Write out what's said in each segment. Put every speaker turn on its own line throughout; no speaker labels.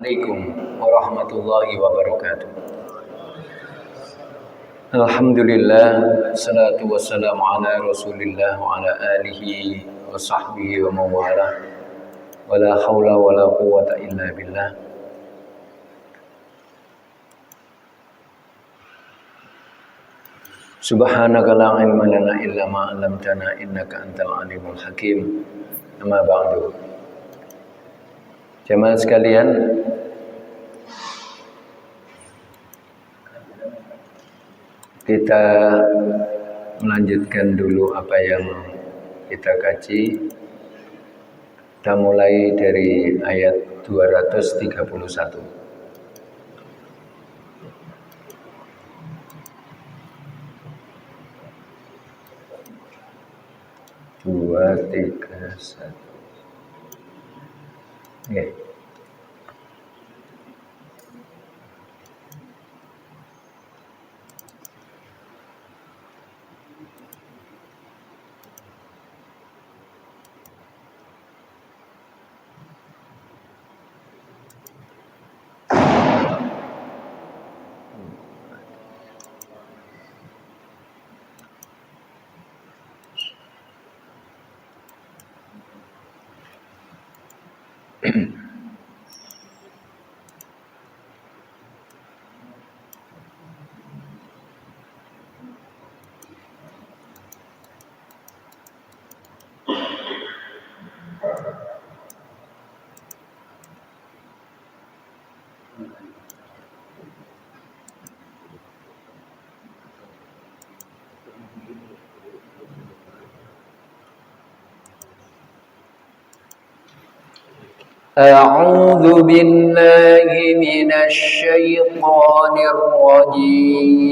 Assalamualaikum warahmatullahi wabarakatuh. Alhamdulillah, salatu wassalamu ala rasulillah wa ala alihi wa sahbihi wa mawalah. Wala hawla wala quwwata illa billah. Subhanaka la ilma lana illa ma 'allamtana innaka antal alimul hakim. Amma ba'du. Jemaah sekalian, kita melanjutkan dulu apa yang kita kaji. Kita mulai dari ayat 231. Dua, tiga, satu. Okay. أعوذ بالله من الشيطان الرجيم.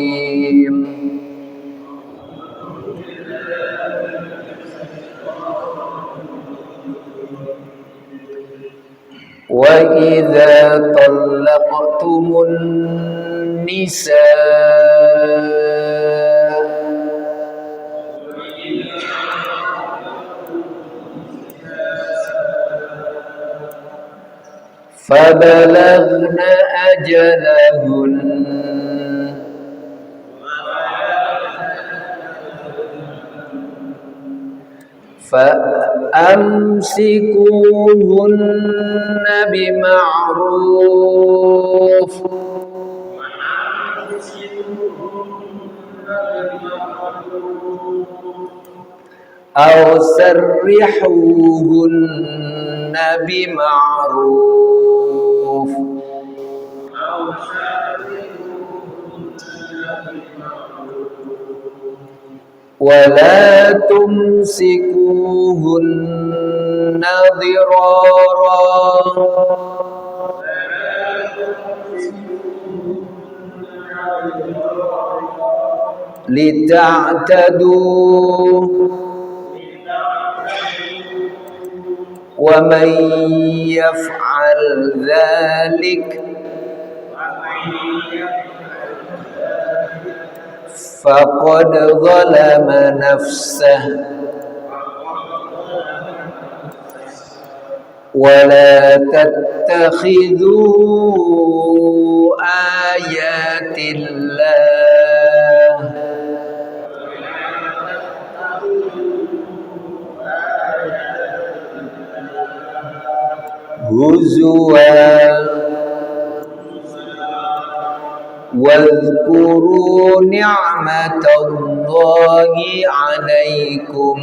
وإذا طلقتم النساء فبلغن أجلهن فأمسكوهن بمعروف أو سرحوهن بمعروف ولا تمسكوهن ضرارا لتعتدوا ومن يفعل ذلك فقد ظلم نفسه ولا تتخذوا آيات الله هزوا واذكروا نعمة الله عليكم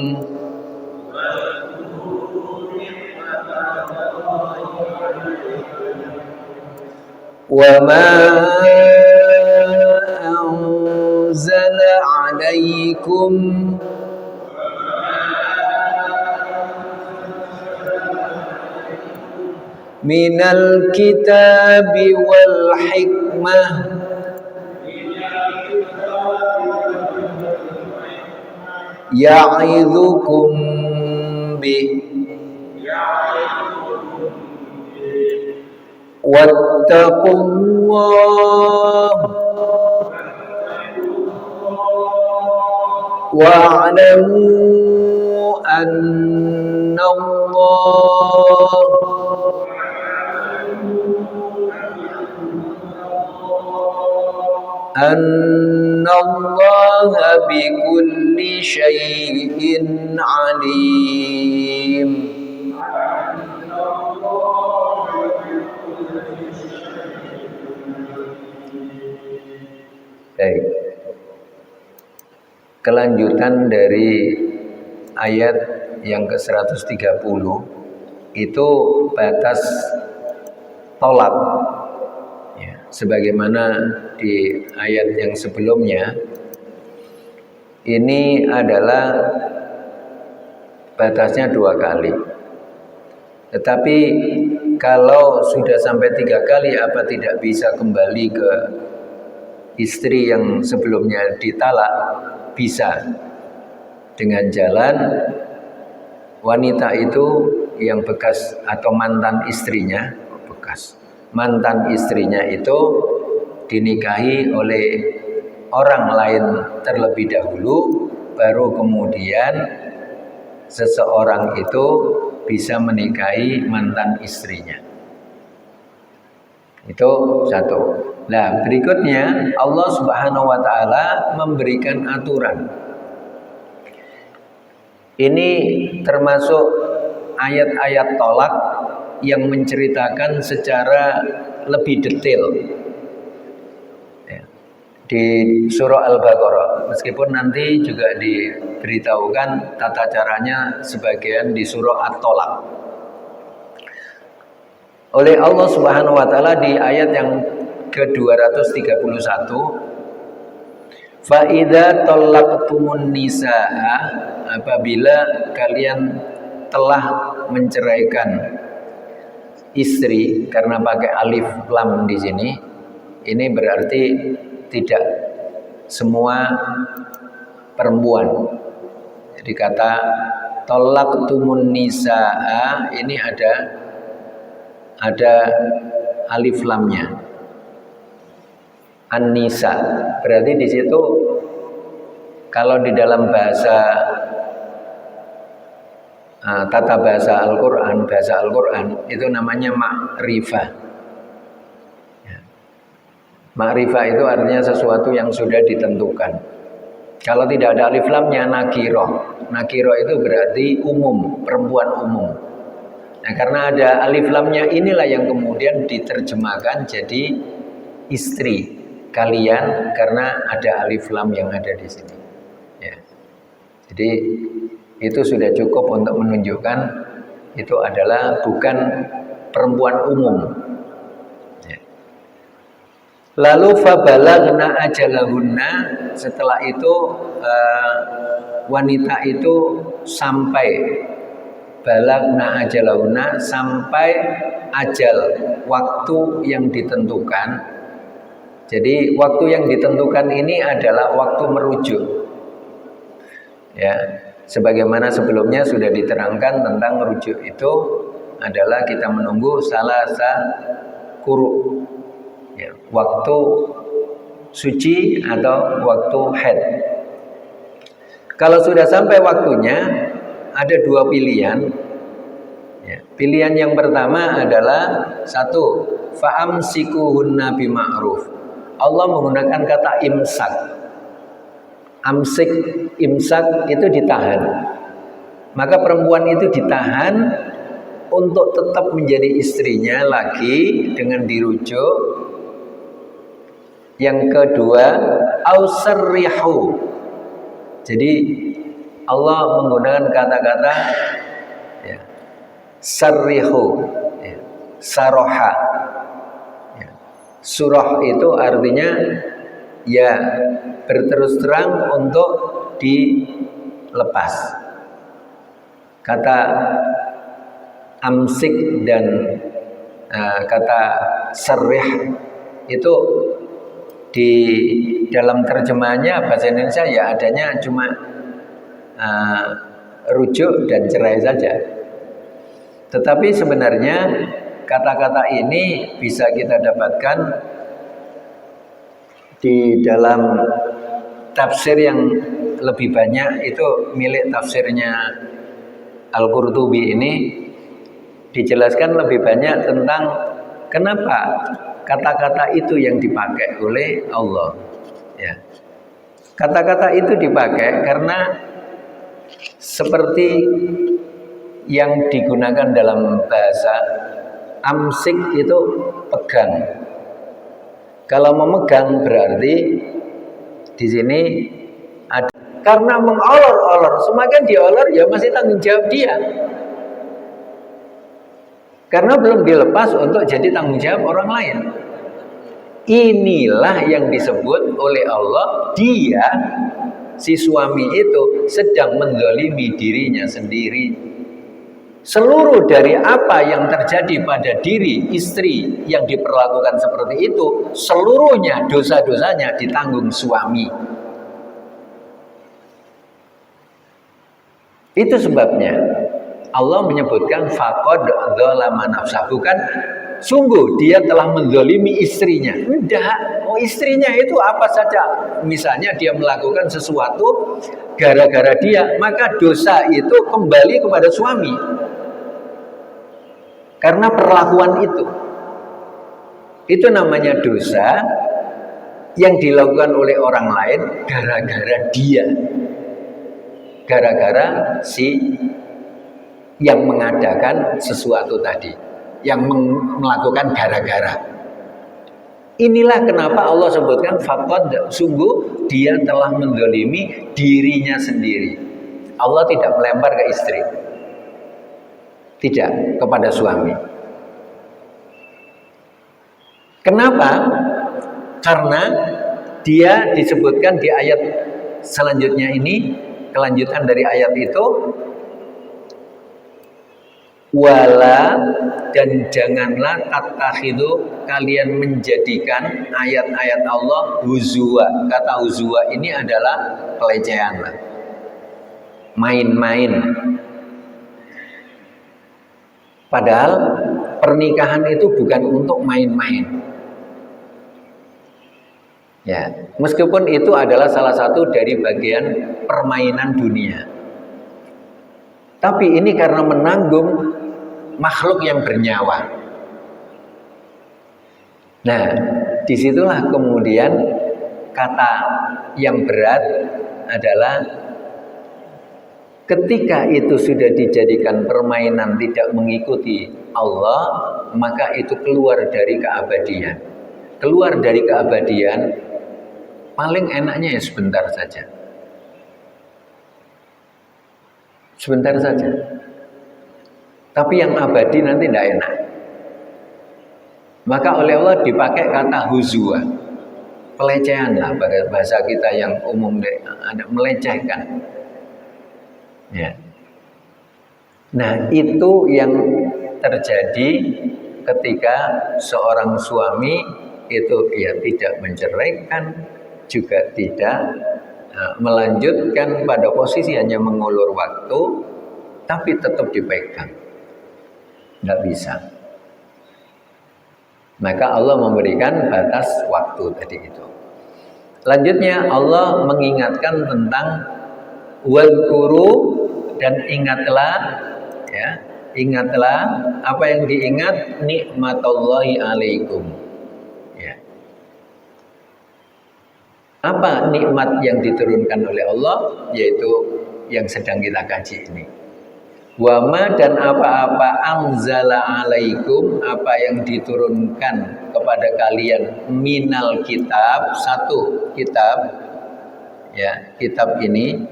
وما أنزل عليكم من الكتاب والحكمة يعظكم به واتقوا الله واعلموا أن الله annallaha bikulli syai'in alim. Baik. Kelanjutan dari ayat yang ke-130 itu batas tolak ya, sebagaimana di ayat yang sebelumnya ini adalah batasnya 2 kali. Tetapi kalau sudah sampai 3 kali apa tidak bisa kembali ke istri yang sebelumnya ditalak? Bisa, dengan jalan wanita itu yang bekas atau mantan istrinya, mantan istrinya itu dinikahi oleh orang lain terlebih dahulu, baru kemudian seseorang itu bisa menikahi mantan istrinya. Itu satu. Nah, berikutnya Allah Subhanahu wa taala memberikan aturan. Ini termasuk ayat-ayat tolak yang menceritakan secara lebih detail ya, di surah Al-Baqarah. Meskipun nanti juga diberitahukan tata caranya sebagian di surah At-Tolak. Oleh Allah Subhanahu wa taala di ayat yang ke-231, fa idza talaqtumun nisaa, apabila kalian telah menceraikan istri, karena pakai alif lam di sini, ini berarti tidak semua perempuan. Jadi kata talaqtumun nisaa ini ada alif lamnya. An-nisa. Berarti di situ kalau di dalam bahasa tata bahasa Al-Qur'an, itu namanya ma'rifah. Ya. Ma'rifah itu artinya sesuatu yang sudah ditentukan. Kalau tidak ada alif lamnya nakiroh. Nakiroh itu berarti umum, perempuan umum. Nah, karena ada alif lamnya inilah yang kemudian diterjemahkan jadi istri kalian karena ada alif lam yang ada di sini. Ya. Jadi itu sudah cukup untuk menunjukkan itu adalah bukan perempuan umum. Ya. Lalu fabalaghna ajalahunna, setelah itu wanita itu sampai balagna ajalahunna, sampai ajal waktu yang ditentukan. Jadi waktu yang ditentukan ini adalah waktu merujuk. Ya, sebagaimana sebelumnya sudah diterangkan tentang merujuk itu adalah kita menunggu salasa quru. Ya, waktu suci atau waktu haid. Kalau sudah sampai waktunya ada 2 pilihan. Ya, pilihan yang pertama adalah 1, fa'amsikuhunna bima'ruf. Allah menggunakan kata imsak. Amsik, imsak itu ditahan. Maka perempuan itu ditahan untuk tetap menjadi istrinya lagi dengan dirujuk. Yang kedua, ausarrihu. Jadi Allah menggunakan kata-kata ya, sarrihu, ya, saroha. Ya. Surah itu artinya ya berterus terang untuk dilepas. Kata amsik dan kata sarrih itu di dalam terjemahannya bahasa Indonesia ya adanya cuma rujuk dan cerai saja. Tetapi sebenarnya kata-kata ini bisa kita dapatkan di dalam tafsir yang lebih banyak, itu milik tafsirnya Al-Qurtubi. Ini dijelaskan lebih banyak tentang Kenapa kata-kata itu yang dipakai oleh Allah? Ya. Kata-kata itu dipakai karena seperti yang digunakan dalam bahasa amsik itu pegang. Kalau memegang berarti di sini ada, karena mengolor-olor, semakin diolor ya masih tanggung jawab dia. Karena belum dilepas untuk jadi tanggung jawab orang lain. Inilah yang disebut oleh Allah, dia si suami itu sedang menzalimi dirinya sendiri. Seluruh dari apa yang terjadi pada diri istri yang diperlakukan seperti itu, seluruhnya dosa-dosanya ditanggung suami. Itu sebabnya Allah menyebutkan faqad dzalama nafsah, bukan sungguh dia telah menzalimi istrinya. Enggak, istrinya itu apa saja. Misalnya dia melakukan sesuatu gara-gara dia, maka dosa itu kembali kepada suami. Karena perlakuan itu. Itu namanya dosa yang dilakukan oleh orang lain gara-gara dia. Gara-gara si yang mengadakan sesuatu tadi, yang melakukan gara-gara. Inilah kenapa Allah sebutkan faqad, sungguh dia telah menzalimi dirinya sendiri. Allah tidak melempar ke istri, tidak kepada suami. Kenapa? Karena dia disebutkan di ayat selanjutnya ini, kelanjutan dari ayat itu, wala, dan janganlah tatakhidu, kalian menjadikan ayat-ayat Allah huzwa. Kata huzwa ini adalah pelecehan, main-main. Padahal pernikahan itu bukan untuk main-main. Ya, meskipun itu adalah salah satu dari bagian permainan dunia. Tapi ini karena menanggung makhluk yang bernyawa. Nah, disitulah kemudian kata yang berat adalah ketika itu sudah dijadikan permainan tidak mengikuti Allah, maka itu keluar dari keabadian. Keluar dari keabadian, paling enaknya ya sebentar saja. Sebentar saja. Tapi yang abadi nanti tidak enak. Maka oleh Allah dipakai kata huzwa. Pelecehan lah bahasa kita yang umum, ada melecehkan. Ya. Nah, itu yang terjadi ketika seorang suami itu ya tidak menceraikan, juga tidak melanjutkan pada posisi hanya mengulur waktu, tapi tetap dipegang. Tidak bisa. Maka Allah memberikan batas waktu tadi itu. Lanjutnya Allah mengingatkan tentang wadhkuru, dan ingatlah, ya, ingatlah. Apa yang diingat? Nikmatullahi alaikum. Ya. Apa nikmat yang diturunkan oleh Allah? Yaitu yang sedang kita kaji ini. Wama, dan apa-apa anzala alaikum, apa yang diturunkan kepada kalian minal kitab, satu kitab, ya, kitab ini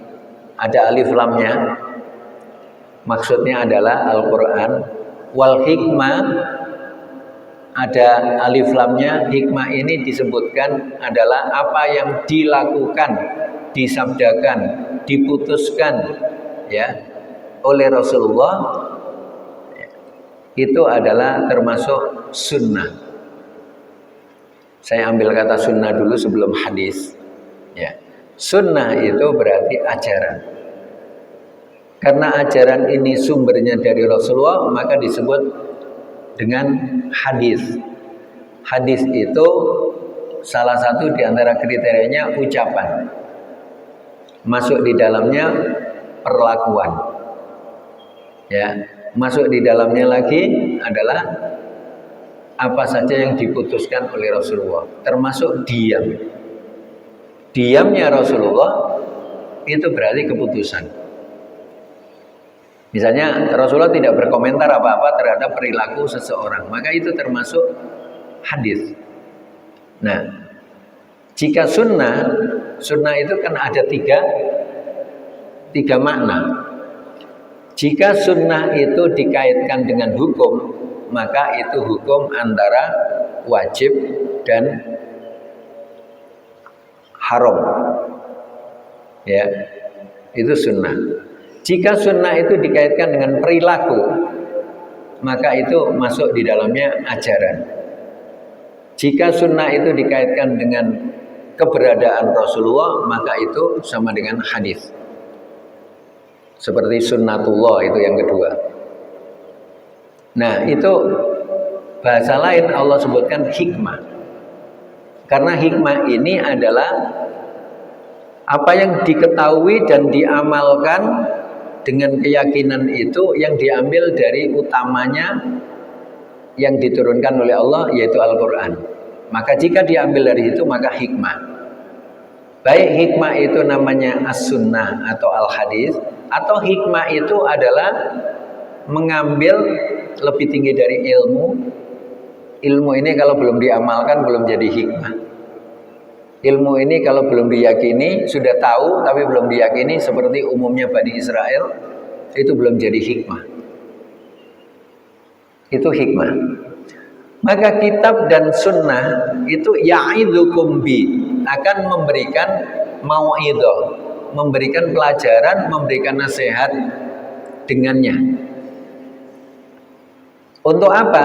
ada alif lamnya, maksudnya adalah Al-Quran. Wal hikmah, ada alif lamnya, hikmah ini disebutkan adalah apa yang dilakukan, disabdakan, diputuskan, ya, oleh Rasulullah, itu adalah termasuk sunnah. Saya ambil kata sunnah dulu sebelum hadis. Ya. Sunnah itu berarti ajaran. Karena ajaran ini sumbernya dari Rasulullah, maka disebut dengan hadis. Hadis itu salah satu di antara kriterianya ucapan. Masuk di dalamnya perlakuan. Ya, masuk di dalamnya lagi adalah apa saja yang diputuskan oleh Rasulullah, termasuk diam. Diamnya Rasulullah itu berarti keputusan. Misalnya Rasulullah tidak berkomentar apa-apa terhadap perilaku seseorang, maka itu termasuk hadis. Nah, jika sunnah itu kan ada tiga makna. Jika sunnah itu dikaitkan dengan hukum, maka itu hukum antara wajib dan haram. Ya, itu sunnah. Jika sunnah itu dikaitkan dengan perilaku, maka itu masuk di dalamnya ajaran. Jika sunnah itu dikaitkan dengan keberadaan Rasulullah, maka itu sama dengan hadis. Seperti sunnatullah itu yang kedua. Nah, itu bahasa lain Allah sebutkan hikmah. Karena hikmah ini adalah apa yang diketahui dan diamalkan dengan keyakinan itu yang diambil dari utamanya yang diturunkan oleh Allah, yaitu Al-Quran. Maka jika diambil dari itu, maka hikmah. Baik hikmah itu namanya as-sunnah atau al-hadis, atau hikmah itu adalah mengambil lebih tinggi dari ilmu. Ilmu ini kalau belum diamalkan belum jadi hikmah. Ilmu ini kalau belum diyakini, sudah tahu tapi belum diyakini, seperti umumnya Bani Israel, itu belum jadi hikmah. Itu hikmah. Maka kitab dan sunnah itu ya'idzukum bi, akan memberikan mau'idhah, memberikan pelajaran, memberikan nasihat dengannya. Untuk apa?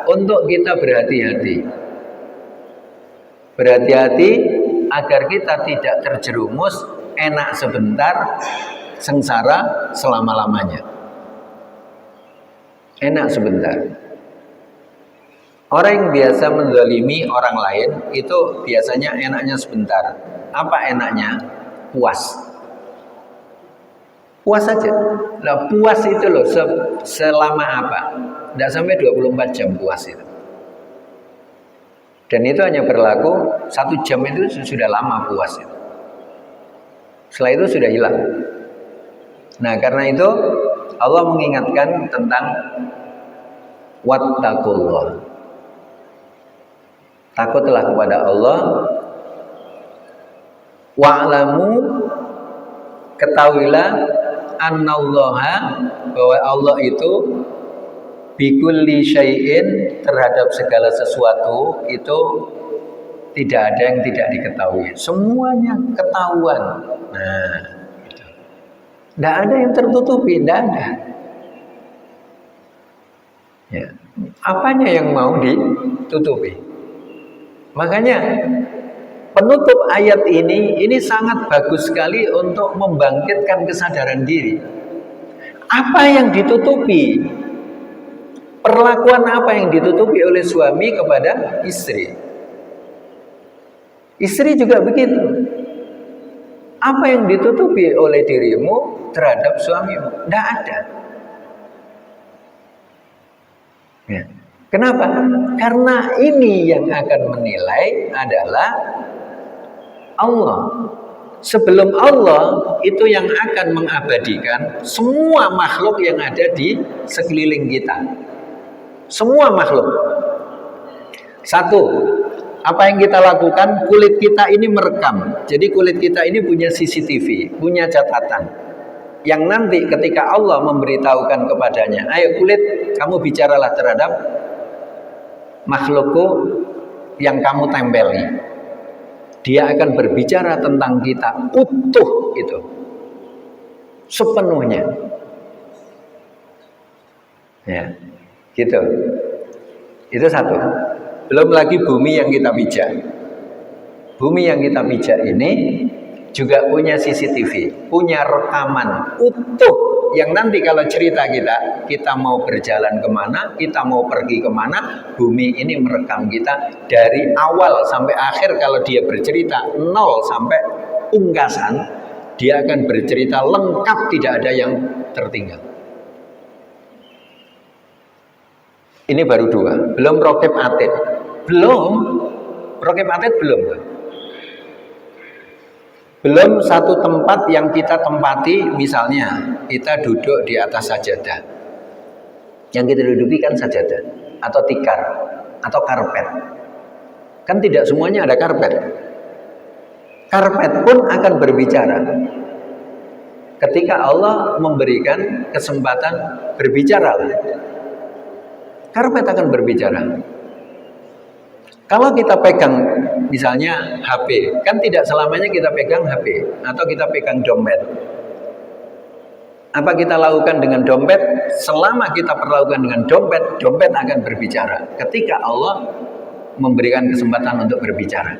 Untuk kita berhati-hati. Berhati-hati agar kita tidak terjerumus enak sebentar, sengsara selama-lamanya. Enak sebentar. Orang yang biasa menzalimi orang lain itu biasanya enaknya sebentar. Apa enaknya? Puas. Puas saja. Nah, puas itu loh selama apa? Tidak sampai 24 jam puas itu. Dan itu hanya berlaku 1 jam, itu sudah lama puas itu. Setelah itu sudah hilang. Nah, karena itu Allah mengingatkan tentang wattaqullah. Takutlah kepada Allah. Wa'lamu, ketahuilah, annallaha, bahwa Allah itu bikulli syai'in, terhadap segala sesuatu itu tidak ada yang tidak diketahui. Semuanya ketahuan. Nah, gitu. Tidak ada yang tertutupi, tidak ada. Ya. Apanya yang mau ditutupi? Makanya penutup ayat ini sangat bagus sekali untuk membangkitkan kesadaran diri. Apa yang ditutupi? Perlakuan apa yang ditutupi oleh suami kepada istri? Istri juga begitu. Apa yang ditutupi oleh dirimu terhadap suamimu? Tidak ada. Ya. Kenapa? Karena ini yang akan menilai adalah Allah. Sebelum Allah, itu yang akan mengabadikan semua makhluk yang ada di sekeliling kita. Semua makhluk. Satu, apa yang kita lakukan, kulit kita ini merekam. Jadi kulit kita ini punya CCTV, punya catatan. Yang nanti ketika Allah memberitahukan kepadanya, ayo kulit, kamu bicaralah terhadap makhlukku yang kamu tempeli. Dia akan berbicara tentang kita utuh itu, sepenuhnya. Ya, gitu. Itu satu. Belum lagi bumi yang kita pijak. Bumi yang kita pijak ini juga punya CCTV, punya rekaman utuh. Yang nanti kalau cerita kita mau berjalan kemana, kita mau pergi kemana, bumi ini merekam kita dari awal sampai akhir. Kalau dia bercerita 0 sampai pungkasan, dia akan bercerita lengkap, tidak ada yang tertinggal. Ini baru 2. Belum raqib atid. Belum. Raqib atid belum. Belum satu tempat yang kita tempati, misalnya kita duduk di atas sajadah. Yang kita duduki kan sajadah atau tikar atau karpet. Kan tidak semuanya ada karpet. Karpet pun akan berbicara. Ketika Allah memberikan kesempatan berbicara, karpet akan berbicara. Kalau kita pegang misalnya HP, kan tidak selamanya kita pegang HP atau kita pegang dompet. Apa kita lakukan dengan dompet? Selama kita perlakukan dengan dompet, dompet akan berbicara. Ketika Allah memberikan kesempatan untuk berbicara,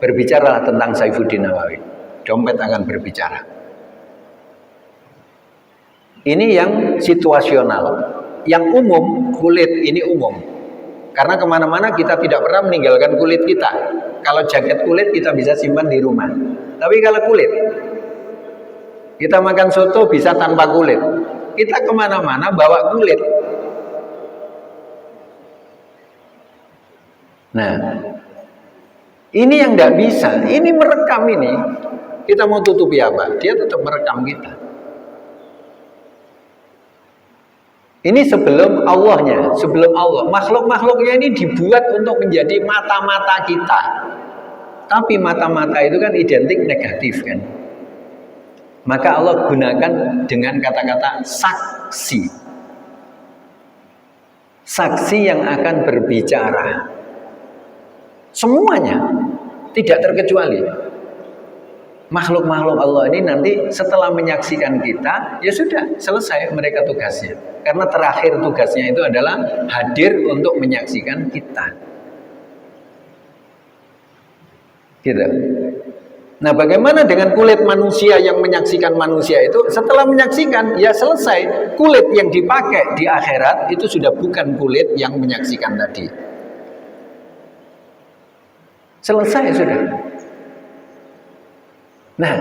berbicaralah tentang Saifuddin Nawawi, dompet akan berbicara. Ini yang situasional. Yang umum, kulit ini umum. Karena kemana-mana kita tidak pernah meninggalkan kulit kita. Kalau jaket kulit kita bisa simpan di rumah. Tapi kalau kulit, kita makan soto bisa tanpa kulit. Kita kemana-mana bawa kulit. Nah, ini yang tidak bisa. Ini merekam ini. Kita mau tutupi apa? Dia tetap merekam kita. Ini sebelum Allahnya, sebelum Allah. Makhluk-makhluknya ini dibuat untuk menjadi mata-mata kita. Tapi mata-mata itu kan identik negatif kan. Maka Allah gunakan dengan kata-kata saksi. Saksi yang akan berbicara. Semuanya, tidak terkecuali. Makhluk-makhluk Allah ini nanti setelah menyaksikan kita, ya sudah selesai mereka tugasnya. Karena terakhir tugasnya itu adalah hadir untuk menyaksikan kita. Gitu. Nah, bagaimana dengan kulit manusia yang menyaksikan manusia itu? Setelah menyaksikan, ya selesai. Kulit yang dipakai di akhirat itu sudah bukan kulit yang menyaksikan tadi. Selesai sudah. Nah,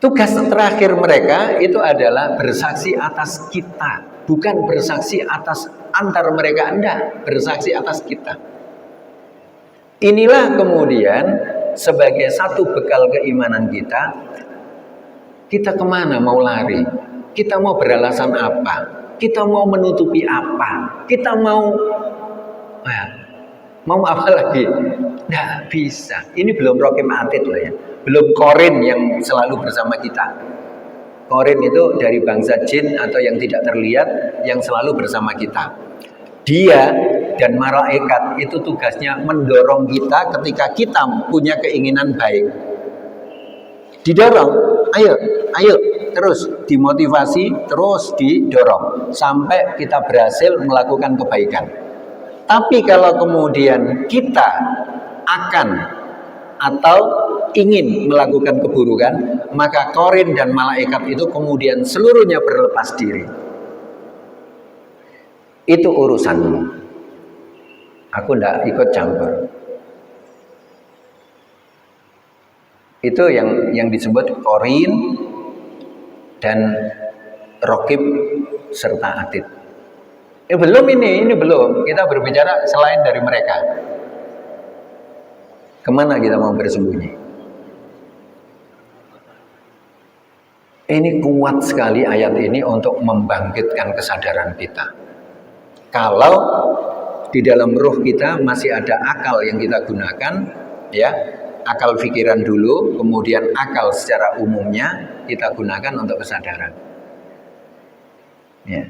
tugas terakhir mereka itu adalah bersaksi atas kita, bukan bersaksi atas antar mereka, enggak, bersaksi atas kita. Inilah kemudian sebagai satu bekal keimanan kita, kita kemana mau lari, kita mau beralasan apa, kita mau menutupi apa, kita mau apa lagi? Nggak bisa. Ini belum raqib atid loh ya. Belum korin yang selalu bersama kita. Korin itu dari bangsa jin atau yang tidak terlihat yang selalu bersama kita. Dia dan malaikat itu tugasnya mendorong kita ketika kita punya keinginan baik. Didorong, ayo, terus dimotivasi, terus didorong sampai kita berhasil melakukan kebaikan. Tapi kalau kemudian kita akan atau ingin melakukan keburukan, maka korin dan malaikat itu kemudian seluruhnya berlepas diri. Itu urusanmu. Aku tidak ikut campur. Itu yang disebut korin dan raqib serta atid. Ini belum. Kita berbicara selain dari mereka. Kemana kita mau bersembunyi? Ini kuat sekali ayat ini untuk membangkitkan kesadaran kita. Kalau di dalam ruh kita masih ada akal yang kita gunakan, ya, akal pikiran dulu, kemudian akal secara umumnya kita gunakan untuk kesadaran. Ya.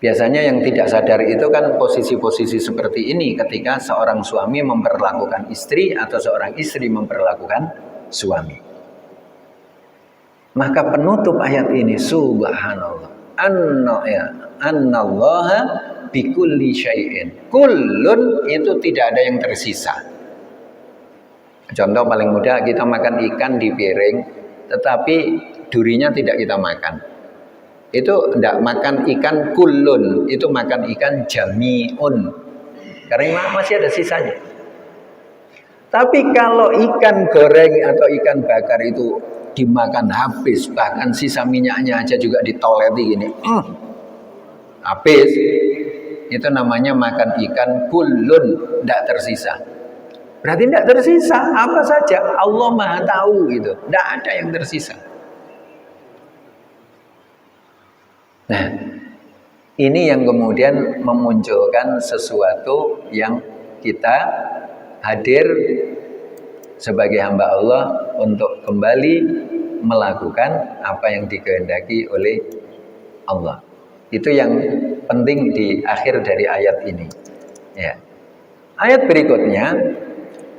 Biasanya yang tidak sadar itu kan posisi-posisi seperti ini ketika seorang suami memperlakukan istri atau seorang istri memperlakukan suami. Maka penutup ayat ini subhanallah. Annallaha bikulli syai'in. Kullun itu tidak ada yang tersisa. Contoh paling mudah, kita makan ikan di piring tetapi durinya tidak kita makan. Itu tidak makan ikan kullun, itu makan ikan jami'un, karena masih ada sisanya. Tapi kalau ikan goreng atau ikan bakar itu dimakan habis, bahkan sisa minyaknya aja juga ditoleti gini, habis, itu namanya makan ikan kullun, tidak tersisa. Berarti tidak tersisa apa saja, Allah Maha tahu gitu, tidak ada yang tersisa. Nah, ini yang kemudian memunculkan sesuatu yang kita hadir sebagai hamba Allah untuk kembali melakukan apa yang dikehendaki oleh Allah. Itu yang penting di akhir dari ayat ini. Ya. Ayat berikutnya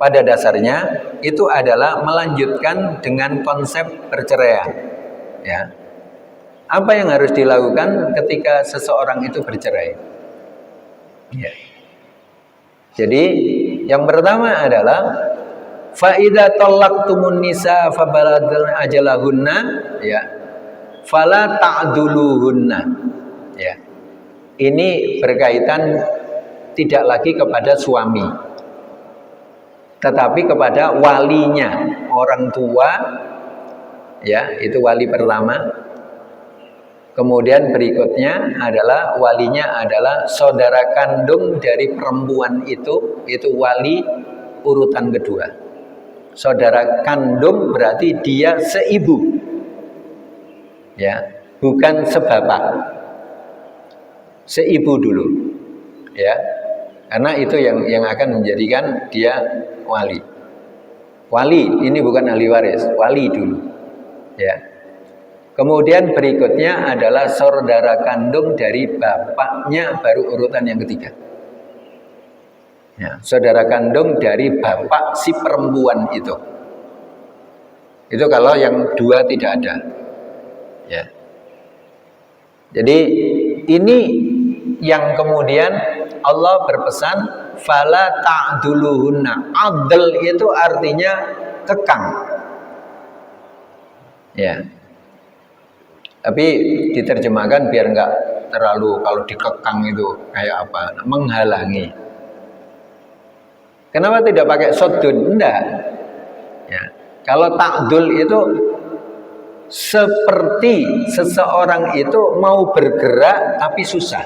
pada dasarnya itu adalah melanjutkan dengan konsep perceraian. Ya. Apa yang harus dilakukan ketika seseorang itu bercerai? Ya. Jadi yang pertama adalah fa idza talaqtumun nisa fa baladna ajalahunna, ya, fala ta'duluhunna. Ya. Ini berkaitan tidak lagi kepada suami, tetapi kepada walinya, orang tua, ya, itu wali pertama. Kemudian berikutnya adalah walinya adalah saudara kandung dari perempuan itu wali urutan kedua. Saudara kandung berarti dia seibu, ya, bukan sebapak, seibu dulu, ya, karena itu yang akan menjadikan dia wali. Wali ini bukan ahli waris, wali dulu, ya. Kemudian berikutnya adalah saudara kandung dari bapaknya, baru urutan yang ketiga. Ya, saudara kandung dari bapak si perempuan itu. Itu kalau yang dua tidak ada. Ya. Jadi ini yang kemudian Allah berpesan fala ta'duluhunna. Adl itu artinya kekang. Ya. Tapi diterjemahkan biar enggak terlalu, kalau dikekang itu kayak apa? Menghalangi. Kenapa tidak pakai sodun? Enggak. Ya. Kalau ta'dul itu seperti seseorang itu mau bergerak tapi susah.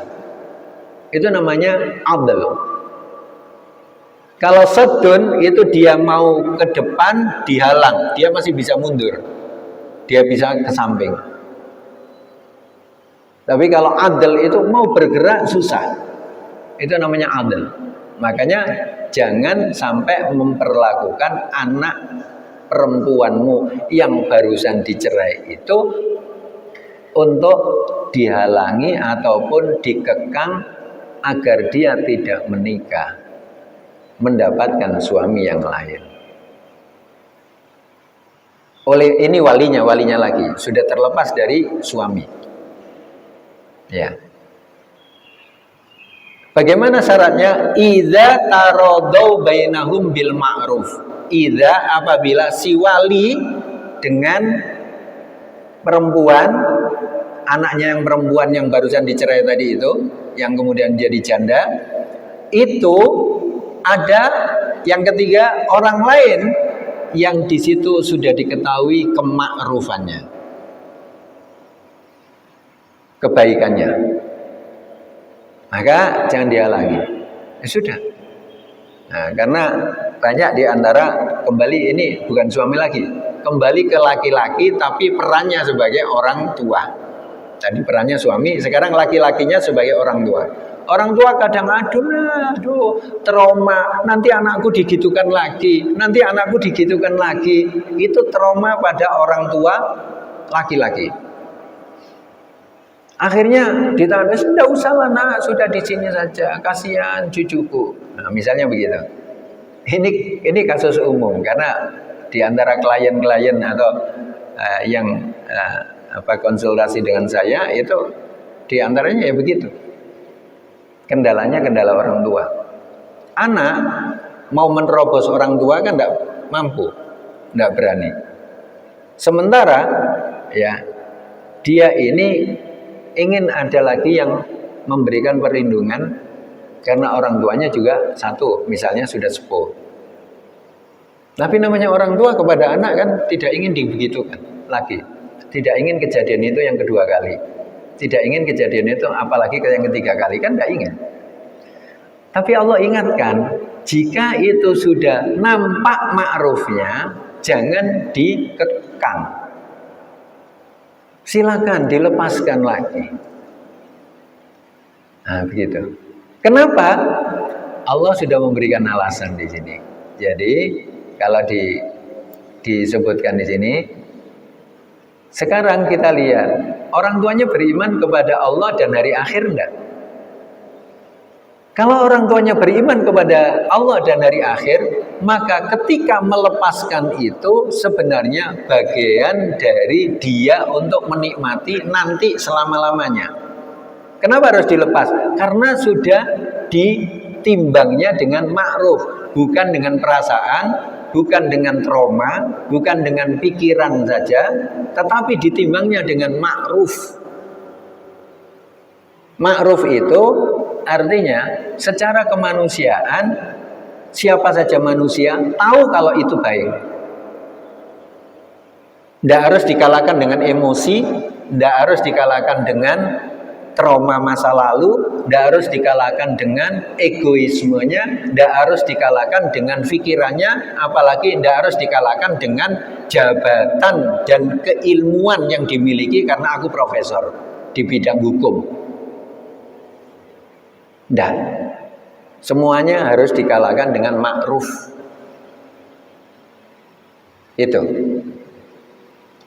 Itu namanya adl. Kalau sodun itu dia mau ke depan dihalang, dia masih bisa mundur. Dia bisa ke samping. Tapi kalau adl itu mau bergerak susah. Itu namanya adl. Makanya jangan sampai memperlakukan anak perempuanmu yang barusan dicerai itu untuk dihalangi ataupun dikekang agar dia tidak menikah, mendapatkan suami yang lain. Oleh ini walinya lagi sudah terlepas dari suami. Ya. Bagaimana syaratnya? Idza taradau bainahum bil ma'ruf. Idza apabila si wali dengan perempuan, anaknya yang perempuan yang barusan dicerai tadi itu, yang kemudian jadi janda, itu ada yang ketiga orang lain yang di situ sudah diketahui kemakrufannya, kebaikannya, maka jangan dihalangi. Ya sudah. Nah, karena banyak di antara kembali ini bukan suami lagi, kembali ke laki-laki tapi perannya sebagai orang tua. Tadi perannya suami, sekarang laki-lakinya sebagai orang tua. Orang tua kadang aduh trauma, nanti anakku digitukan lagi, nanti anakku digitukan lagi. Itu trauma pada orang tua laki-laki. Akhirnya ditanya, sudah usah lah nak, sudah di sini saja, kasihan cucuku. Nah, misalnya begitu. Ini kasus umum karena di antara klien-klien atau yang konsultasi dengan saya itu di antaranya ya begitu. Kendalanya kendala orang tua. Anak mau menerobos orang tua kan tidak mampu, tidak berani. Sementara ya dia ini ingin ada lagi yang memberikan perlindungan karena orang tuanya juga satu, misalnya sudah sepuh. Tapi namanya orang tua kepada anak kan tidak ingin dibegitukan lagi. Tidak ingin kejadian itu yang kedua kali. Tidak ingin kejadian itu apalagi yang ketiga kali, kan tidak ingin. Tapi Allah ingatkan, jika itu sudah nampak ma'rufnya, jangan dikekang. Silakan dilepaskan lagi. Nah, begitu. Kenapa? Allah sudah memberikan alasan di sini. Jadi, kalau disebutkan di sini, sekarang kita lihat, orang tuanya beriman kepada Allah dan hari akhir enggak? Kalau orang tuanya beriman kepada Allah dan hari akhir, maka ketika melepaskan itu sebenarnya bagian dari dia untuk menikmati nanti selama-lamanya. Kenapa harus dilepas? Karena sudah ditimbangnya dengan ma'ruf, bukan dengan perasaan, bukan dengan trauma, bukan dengan pikiran saja, tetapi ditimbangnya dengan ma'ruf. Ma'ruf itu artinya secara kemanusiaan, siapa saja manusia tahu kalau itu baik. Tidak harus dikalahkan dengan emosi, tidak harus dikalahkan dengan trauma masa lalu, tidak harus dikalahkan dengan egoismenya, tidak harus dikalahkan dengan pikirannya, apalagi tidak harus dikalahkan dengan jabatan dan keilmuan yang dimiliki karena aku profesor di bidang hukum. Tidak. Semuanya harus dikalahkan dengan ma'ruf. Itu.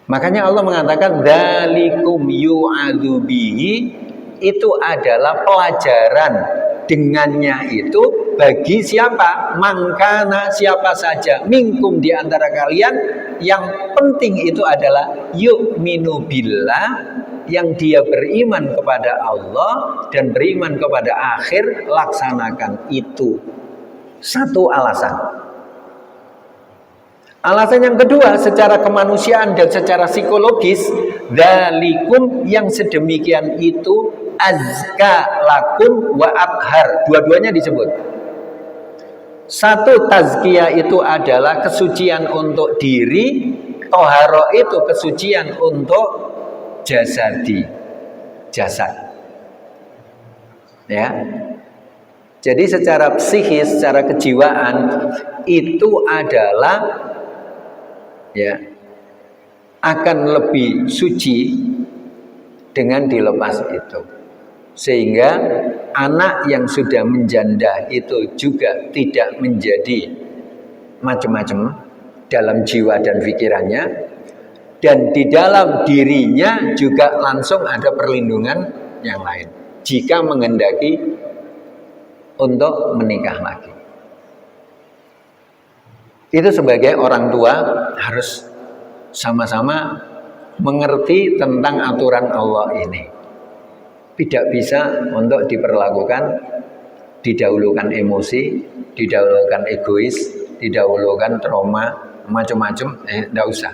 Makanya Allah mengatakan dzalikum yu'adzu bihi, itu adalah pelajaran dengannya itu bagi siapa? Mangkana, siapa saja minkum di antara kalian, yang penting itu adalah yu'minu billah, yang dia beriman kepada Allah dan beriman kepada akhir, laksanakan itu. Satu alasan. Alasan yang kedua, secara kemanusiaan dan secara psikologis, dzalikum, yang sedemikian itu azka lakum wa athhar. Dua-duanya disebut. Satu, tazkiyah itu adalah kesucian untuk diri, toharo itu kesucian untuk jasad. Ya. Jadi secara psikis, secara kejiwaan itu adalah ya akan lebih suci dengan dilepas itu. Sehingga anak yang sudah menjanda itu juga tidak menjadi macam-macam dalam jiwa dan pikirannya, dan di dalam dirinya juga langsung ada perlindungan yang lain jika menghendaki untuk menikah lagi. Itu sebagai orang tua harus sama-sama mengerti tentang aturan Allah ini. Tidak bisa untuk diperlakukan, didahulukan emosi, didahulukan egois, didahulukan trauma, macam-macam, tidak usah.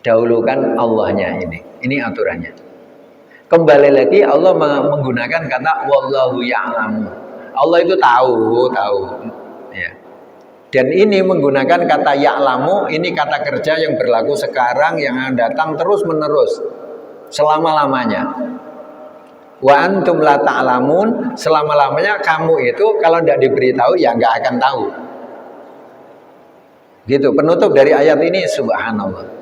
Dahulukan Allahnya ini. Ini aturannya. Kembali lagi Allah menggunakan kata wallahu ya'lamu. Allah itu tahu. Ya. Dan ini menggunakan kata ya'lamu, ini kata kerja yang berlaku sekarang, yang akan datang terus-menerus selama-lamanya. Wa antum la ta'lamun, selama-lamanya kamu itu kalau tidak diberitahu ya nggak akan tahu. Gitu. Penutup dari ayat ini subhanallah.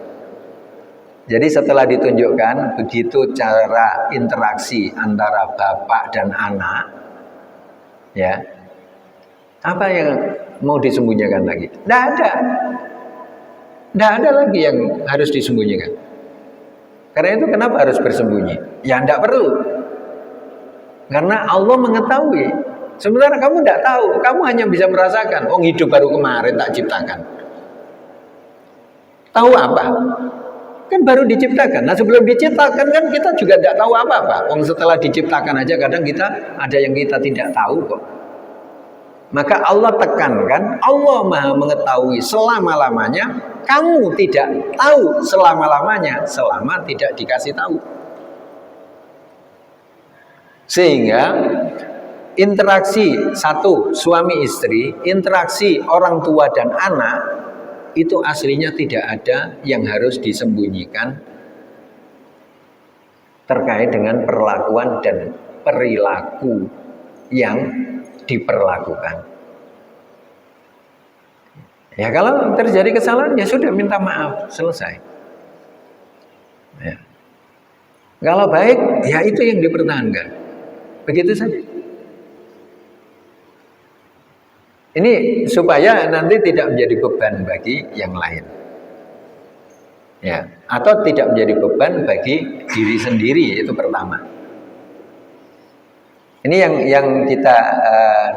Jadi setelah ditunjukkan begitu cara interaksi antara bapak dan anak, ya, apa yang mau disembunyikan lagi? Tidak ada lagi yang harus disembunyikan. Karena itu kenapa harus bersembunyi? Ya tidak perlu. Karena Allah mengetahui. Sementara kamu tidak tahu, kamu hanya bisa merasakan. Oh, hidup baru kemarin tak ciptakan. Tahu apa? Kan baru diciptakan. Nah, sebelum diciptakan kan kita juga tidak tahu apa-apa. Setelah diciptakan aja kadang kita ada yang kita tidak tahu kok. Maka Allah tekankan, Allah Maha mengetahui selama-lamanya, kamu tidak tahu selama-lamanya selama tidak dikasih tahu. Sehingga interaksi satu suami istri, interaksi orang tua dan anak, itu aslinya tidak ada yang harus disembunyikan terkait dengan perlakuan dan perilaku yang diperlakukan. Ya kalau terjadi kesalahan ya sudah minta maaf, selesai. Ya. Kalau baik ya itu yang dipertahankan. Begitu saja. Ini supaya nanti tidak menjadi beban bagi yang lain. Ya, atau tidak menjadi beban bagi diri sendiri, itu pertama. Ini yang kita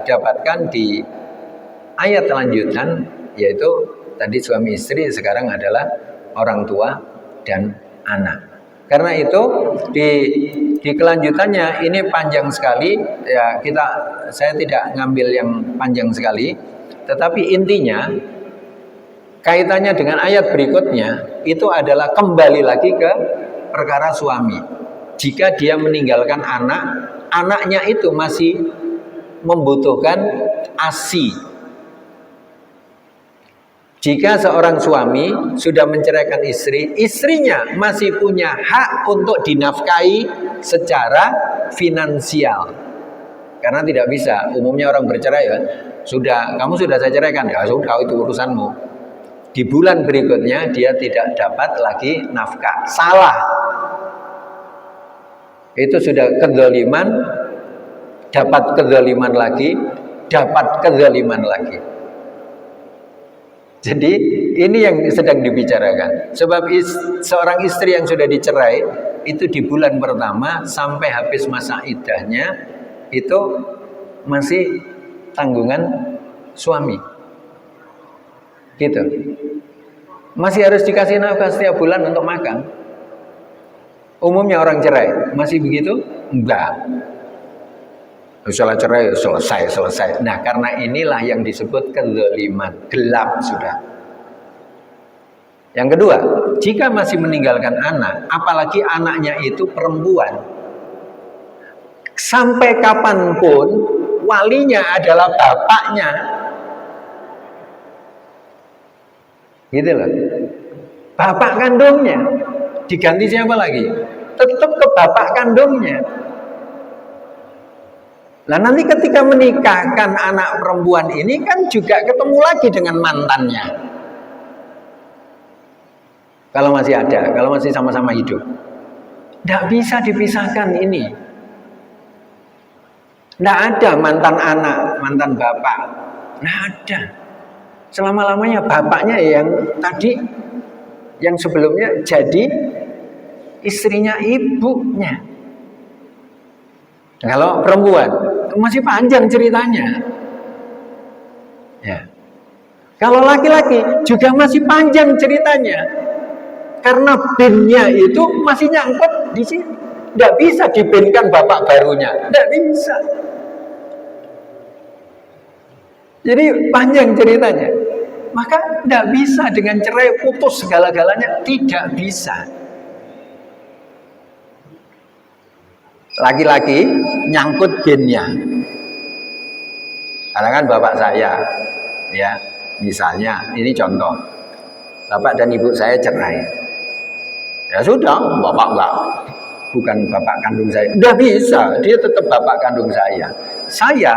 dapatkan di ayat lanjutan, yaitu tadi suami istri, sekarang adalah orang tua dan anak. Karena itu di kelanjutannya ini panjang sekali ya, saya tidak ngambil yang panjang sekali, tetapi intinya kaitannya dengan ayat berikutnya itu adalah kembali lagi ke perkara suami. Jika dia meninggalkan anaknya itu masih membutuhkan ASI. Jika seorang suami sudah menceraikan istri, istrinya masih punya hak untuk dinafkahi secara finansial. Karena tidak bisa, umumnya orang bercerai ya, kamu sudah saya ceraikan, ya sudah itu urusanmu. Di bulan berikutnya dia tidak dapat lagi nafkah. Salah. Itu sudah kezaliman, dapat kezaliman lagi, dapat kezaliman lagi. Jadi ini yang sedang dibicarakan. Sebab seorang istri yang sudah dicerai itu di bulan pertama sampai habis masa iddahnya itu masih tanggungan suami. Gitu. Masih harus dikasih nafkah setiap bulan untuk makan. Umumnya orang cerai masih begitu? Enggak. Setelah cerai selesai. Nah, karena inilah yang disebut kezaliman, gelap sudah. Yang kedua, jika masih meninggalkan anak, apalagi anaknya itu perempuan, sampai kapanpun walinya adalah bapaknya. Gitu loh. Bapak kandungnya. Diganti siapa lagi? Tetap ke bapak kandungnya. Nah nanti ketika menikahkan anak perempuan ini kan juga ketemu lagi dengan mantannya. Kalau masih ada, kalau masih sama-sama hidup. Tidak bisa dipisahkan ini. Tidak ada mantan anak, mantan bapak. Tidak ada. Selama-lamanya bapaknya yang tadi, yang sebelumnya jadi istrinya ibunya. Kalau perempuan masih panjang ceritanya. Ya. Kalau laki-laki juga masih panjang ceritanya. Karena binnya itu masih nyangkut di sini. Tidak bisa dibinkan bapak barunya. Tidak bisa. Jadi panjang ceritanya. Maka tidak bisa dengan cerai putus segala-galanya. Tidak bisa. Laki-laki nyangkut gennya. Karena kan bapak saya, ya, misalnya, ini contoh, bapak dan ibu saya cerai. Ya sudah, bapak bukan bapak kandung saya. Udah bisa, dia tetap bapak kandung saya. Saya,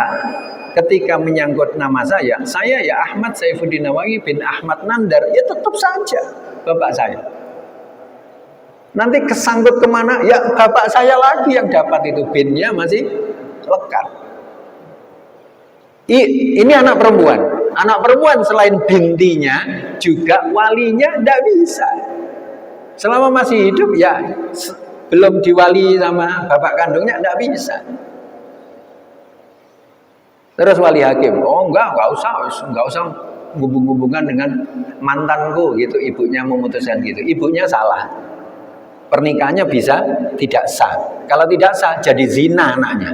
ketika menyangkut nama saya ya Ahmad Saifuddin Nawawi bin Ahmad Nandar, ya tetap saja bapak saya. Nanti kesangkut kemana? Ya bapak saya lagi yang dapat itu, binnya masih lekat. Ini anak perempuan. Anak perempuan selain bintinya juga walinya tidak bisa. Selama masih hidup ya belum diwali sama bapak kandungnya tidak bisa. Terus wali hakim, oh enggak usah hubung-hubungan dengan mantanku gitu. Ibunya memutuskan gitu. Ibunya salah. Pernikahannya bisa tidak sah. Kalau tidak sah jadi zina anaknya.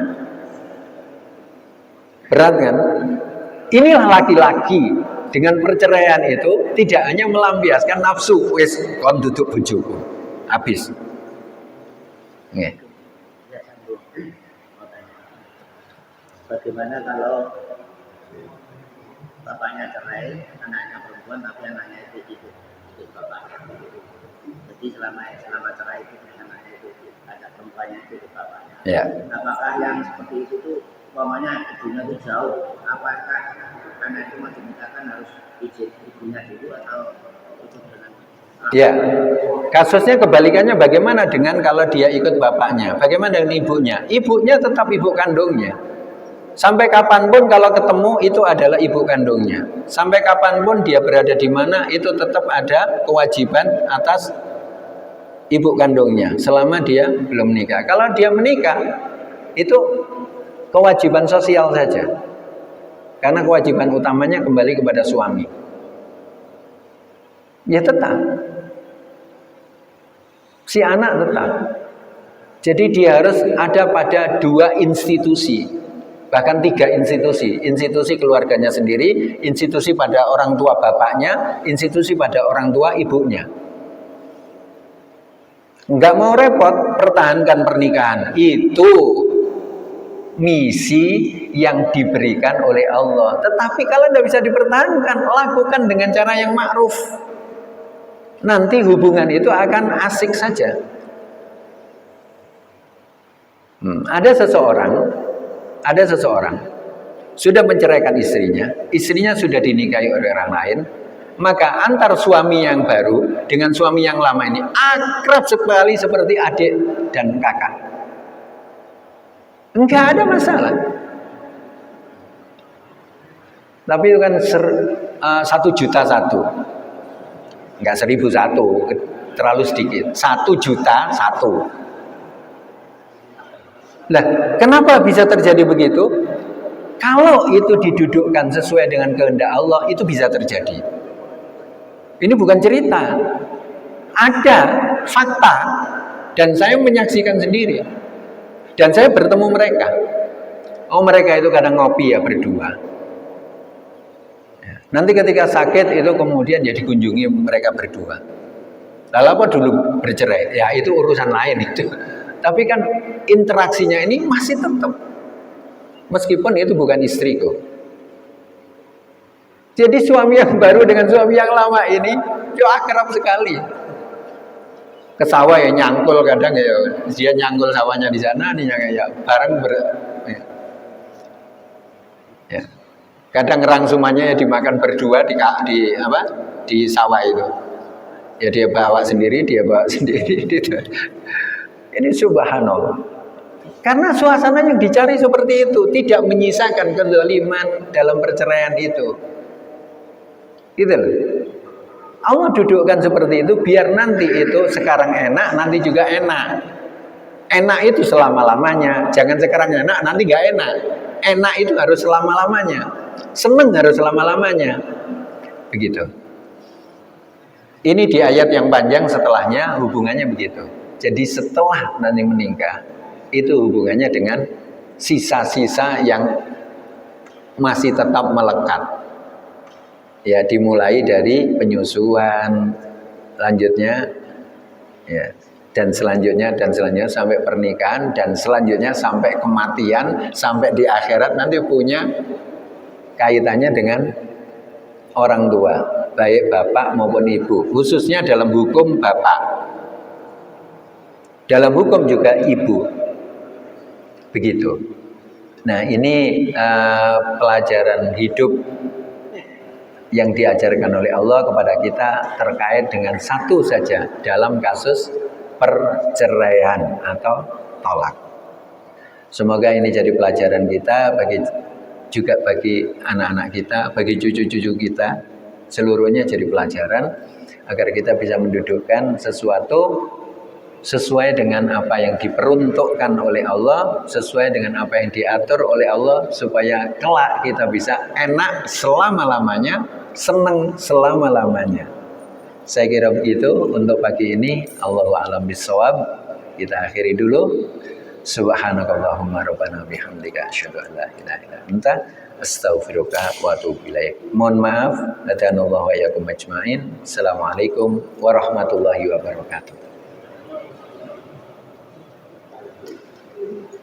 Berat kan? Inilah laki-laki dengan perceraian itu tidak hanya melampiaskan nafsu, wis kon duduk bojoku. Habis. Nggih.
Bagaimana kalau bapaknya cerai, anaknya perempuan tapi anaknya itu hidup bapak. Jadi selama cerai itu anaknya itu ada perempuannya itu bapaknya.
Ya.
Apakah yang seperti itu tuh umpamanya ibunya itu jauh, apakah anak itu mau dinikahkan harus izin ibunya dulu atau ikut dengan
Ya, kasusnya kebalikannya bagaimana dengan kalau dia ikut bapaknya? Bagaimana dengan ibunya? Ibunya tetap ibu kandungnya. Sampai kapanpun kalau ketemu itu adalah ibu kandungnya. Sampai kapanpun dia berada di mana itu tetap ada kewajiban atas ibu kandungnya selama dia belum menikah. Kalau dia menikah itu kewajiban sosial saja. Karena kewajiban utamanya kembali kepada suami. Ya tetap. Si anak tetap. Jadi dia harus ada pada 2 institusi. Bahkan 3 institusi. Institusi keluarganya sendiri, institusi pada orang tua bapaknya, institusi pada orang tua ibunya. Enggak mau repot, pertahankan pernikahan. Itu misi yang diberikan oleh Allah. Tetapi kalau tidak bisa dipertahankan, lakukan dengan cara yang ma'ruf. Nanti hubungan itu akan asik saja. Ada seseorang sudah menceraikan istrinya sudah dinikahi oleh orang lain, maka antar suami yang baru dengan suami yang lama ini akrab sekali seperti adik dan kakak. Enggak ada masalah. Tapi itu kan 1.000.000 enggak 1.000.000, terlalu sedikit. 1.000.000. Lah, kenapa bisa terjadi begitu? Kalau itu didudukkan sesuai dengan kehendak Allah, itu bisa terjadi. Ini bukan cerita. Ada fakta dan saya menyaksikan sendiri. Dan saya bertemu mereka. Oh, mereka itu kadang ngopi ya berdua. Nanti ketika sakit itu kemudian ya dikunjungi mereka berdua. Lalu apa dulu bercerai? Ya itu urusan lain itu. Tapi kan interaksinya ini masih tetap. Meskipun itu bukan istriku. Jadi suami yang baru dengan suami yang lama ini itu akrab sekali. Ke sawah ya nyangkul kadang ya, dia nyangkul sawahnya di sana, nih ya bareng ya. Kadang rangsumannya ya dimakan berdua di sawah itu. Ya dia bawa sendiri, gitu. Ini subhanallah. Karena suasana yang dicari seperti itu, tidak menyisakan kezaliman dalam perceraian itu. Gitu loh. Allah dudukkan seperti itu biar nanti itu sekarang enak, nanti juga enak. Enak itu selama-lamanya. Jangan sekarang enak, nanti gak enak. Enak itu harus selama-lamanya. Seneng harus selama-lamanya. Begitu. Ini di ayat yang panjang setelahnya hubungannya begitu. Jadi setelah nanti menikah, itu hubungannya dengan sisa-sisa yang masih tetap melekat. Ya, dimulai dari penyusuan, lanjutnya ya, dan selanjutnya sampai pernikahan, dan selanjutnya sampai kematian, sampai di akhirat nanti punya kaitannya dengan orang tua, baik bapak maupun ibu, khususnya dalam hukum bapak, dalam hukum juga ibu, begitu. Nah ini pelajaran hidup yang diajarkan oleh Allah kepada kita terkait dengan satu saja dalam kasus perceraian atau tolak. Semoga ini jadi pelajaran kita juga bagi anak-anak kita, bagi cucu-cucu kita, seluruhnya jadi pelajaran agar kita bisa mendudukkan sesuatu sesuai dengan apa yang diperuntukkan oleh Allah, sesuai dengan apa yang diatur oleh Allah, supaya kelak kita bisa enak selama-lamanya, senang selama-lamanya. Saya kira begitu untuk pagi ini. Allahu a'lam bishawab. Kita akhiri dulu. Subhanakallahumma rabbana bihamdika asyhadu an la ilaha illa anta astaghfiruka wa atubu ilaik. Mohon maaf, hadanallahu wa iyyakum ajmain. Assalamualaikum warahmatullahi wabarakatuh.